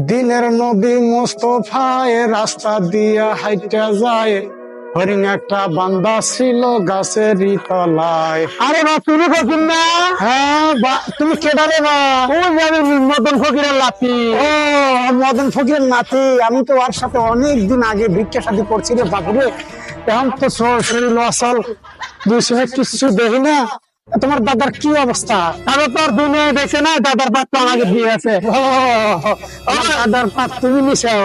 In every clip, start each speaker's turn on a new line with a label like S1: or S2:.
S1: দিনের নবী মোস্তফায় রাস্তা দিয়া হাইটা যায়, হরিণ একটা বান্দা ছিল গাছেরই তলায়।
S2: আরে বা তুমি ফকির না?
S1: হ্যাঁ তুমি কেডা রে বা?
S2: ও যাবে মদন ফকিরের লাঠি।
S1: ও মদন ফকিরের নাতি। আমি তো ওর সাথে অনেকদিন আগে ভিক্ষা শাদী করছি রে বাবুরে। এখন তো শরীর অসল, দুই সময় কিছু দেখি না। তোমার দাদার কি অবস্থা?
S2: তারপর তোর দুনে দেখে না, দাদার পাত্র আমাকে দিয়ে আছে।
S1: দাদার পাত তুমি নিছাও?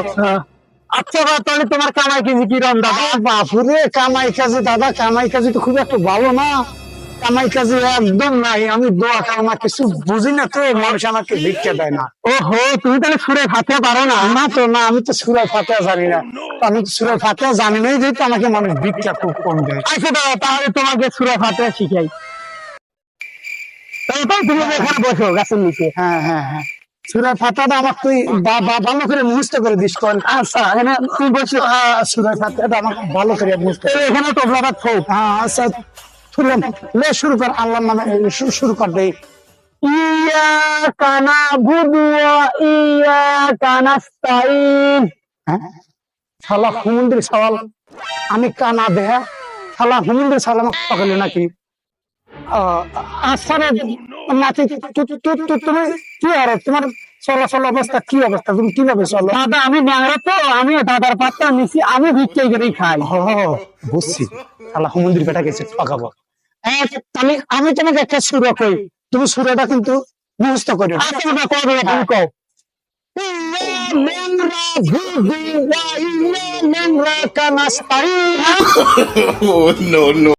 S2: আচ্ছা বা তাহলে তোমার কামাই কেজি কিরম দাদা?
S1: বাপুরে কামাই কাজে দাদা, কামাই কাজে তো খুব একটা ভালো না। কামাই কাজে একদম নাই। আমি দোয়া কামনা কিছু বুঝি না, তো মানুষ আমাকে ভিক্ষা দেয় না।
S2: ও হো, তুমি তাহলে সুরে ফাতে পারো না?
S1: না তো না, আমি তো সুরা ফাতে জানি না। আমি তো সুরা ফাতে জানি নাই, যেহেতু আমাকে মানুষ ভিক্ষা খুব কম দেয়।
S2: আচ্ছা দাদা, তাহলে তোমাকে সুরে ফাতে শিখাই। তাহলে তুমি এখানে বসো গাছের নিচে।
S1: হ্যাঁ হ্যাঁ হ্যাঁ, সুরা ফাতাটা আমার তুই ভালো করে মুখস্থ করে দিস।
S2: আচ্ছা, এখানে তুমি বসো।
S1: সুরা ফাতাটা আমাকে ভালো করে মুখস্থ।
S2: এখানে তবলাটা থোক।
S1: হ্যাঁ আচ্ছা, শুনলাম। লে শুরু কর, আল্লাহর নামে শুরু কর দেই।
S2: ইয়াকা নাবুদু ওয়া ইয়াকা নাস্তাইন।
S1: শালা হুমুন্দির সওয়াল, আমি কানা দেহা শালা হুমুন্দির সওয়াল আমাকে পাকলে নাকি? আচ্ছা রে নাতি, তুমি কি আরে তোমার চলাচল অবস্থা কি অবস্থা? তুমি কিভাবে চলো?
S2: দাদা আমি ন্যাংরা তো, আমি দাদার পাত্তা নিছি, আমি ভিক্ষাই করেই খাই।
S1: বুঝছি, শালা হুমুন্দির বেটা গেছে পাকাবো। আমি তোমাকে একটা সুরা কই, তুমি সুরাটা কিন্তু মুখস্থ করো।
S2: আচ্ছা দাদা, কবে তুমি কও।
S1: কানাস্তাইন।
S3: Oh, no, no.